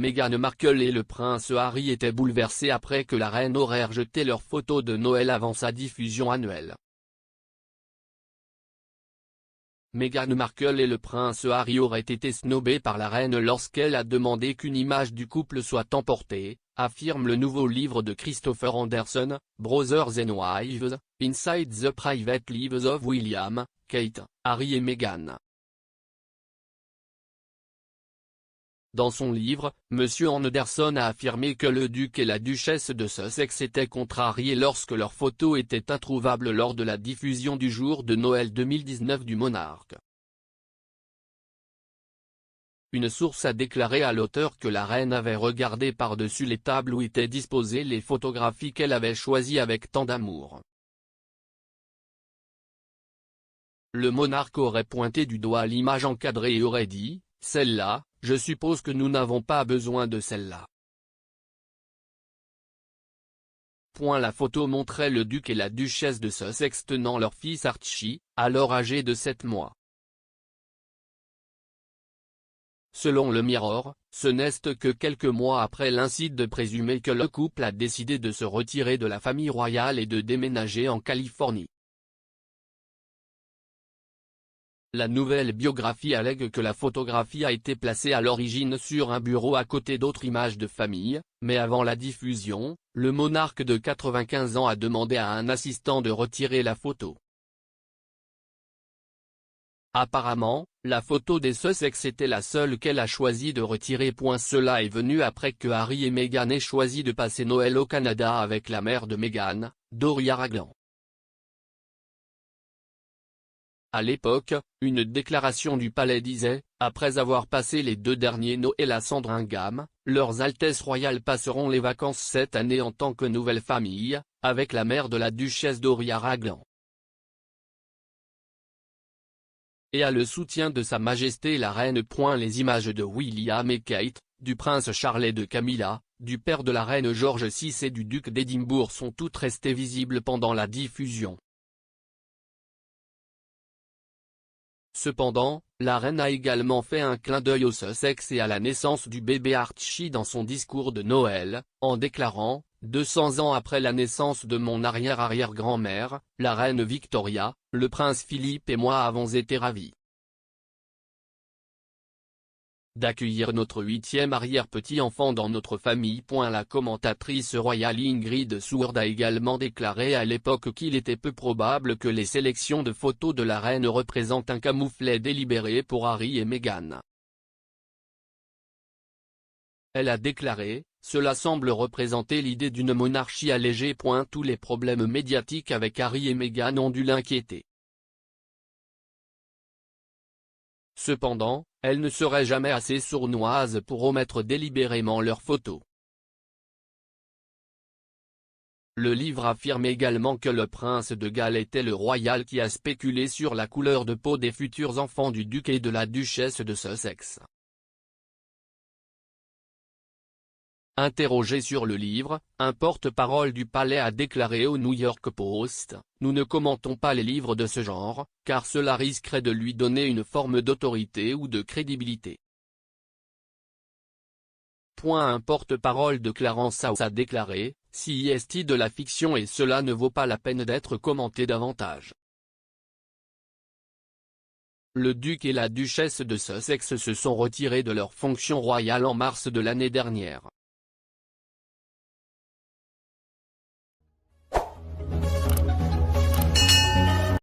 Meghan Markle et le prince Harry étaient bouleversés après que la reine aurait rejeté leurs photos de Noël avant sa diffusion annuelle. Meghan Markle et le prince Harry auraient été snobés par la reine lorsqu'elle a demandé qu'une image du couple soit emportée, affirme le nouveau livre de Christopher Anderson, Brothers and Wives, Inside the Private Lives of William, Kate, Harry et Meghan. Dans son livre, M. Anderson a affirmé que le duc et la duchesse de Sussex étaient contrariés lorsque leurs photos étaient introuvables lors de la diffusion du jour de Noël 2019 du monarque. Une source a déclaré à l'auteur que la reine avait regardé par-dessus les tables où étaient disposées les photographies qu'elle avait choisies avec tant d'amour. Le monarque aurait pointé du doigt l'image encadrée et aurait dit « Celle-là, je suppose que nous n'avons pas besoin de celle-là ». La photo montrait le duc et la duchesse de Sussex tenant leur fils Archie, alors âgé de 7 mois. Selon le Mirror, ce n'est que quelques mois après l'incident présumé que le couple a décidé de se retirer de la famille royale et de déménager en Californie. La nouvelle biographie allègue que la photographie a été placée à l'origine sur un bureau à côté d'autres images de famille, mais avant la diffusion, le monarque de 95 ans a demandé à un assistant de retirer la photo. Apparemment, la photo des Sussex était la seule qu'elle a choisi de retirer. Cela est venu après que Harry et Meghan aient choisi de passer Noël au Canada avec la mère de Meghan, Doria Ragland. À l'époque, une déclaration du palais disait « Après avoir passé les 2 derniers Noël à Sandringham, leurs Altesses royales passeront les vacances cette année en tant que nouvelle famille, avec la mère de la duchesse Doria Ragland. » Et à le soutien de Sa Majesté la Reine. Les images de William et Kate, du prince Charles et de Camilla, du père de la reine George VI et du duc d'Édimbourg sont toutes restées visibles pendant la diffusion. Cependant, la reine a également fait un clin d'œil aux Sussex et à la naissance du bébé Archie dans son discours de Noël, en déclarant « 200 ans après la naissance de mon arrière-arrière-grand-mère, la reine Victoria, le prince Philippe et moi avons été ravis d'accueillir notre 8e arrière-petit-enfant dans notre famille. » La commentatrice royale Ingrid Seward a également déclaré à l'époque qu'il était peu probable que les sélections de photos de la reine représentent un camouflet délibéré pour Harry et Meghan. Elle a déclaré « Cela semble représenter l'idée d'une monarchie allégée. Tous les problèmes médiatiques avec Harry et Meghan ont dû l'inquiéter. Cependant, elle ne serait jamais assez sournoise pour omettre délibérément leurs photos. » Le livre affirme également que le prince de Galles était le royal qui a spéculé sur la couleur de peau des futurs enfants du duc et de la duchesse de Sussex. Interrogé sur le livre, un porte-parole du palais a déclaré au New York Post « Nous ne commentons pas les livres de ce genre, car cela risquerait de lui donner une forme d'autorité ou de crédibilité. » Un porte-parole de Clarence House a déclaré « C'est de la fiction et cela ne vaut pas la peine d'être commenté davantage. » Le duc et la duchesse de Sussex se sont retirés de leurs fonctions royales en mars de l'année dernière.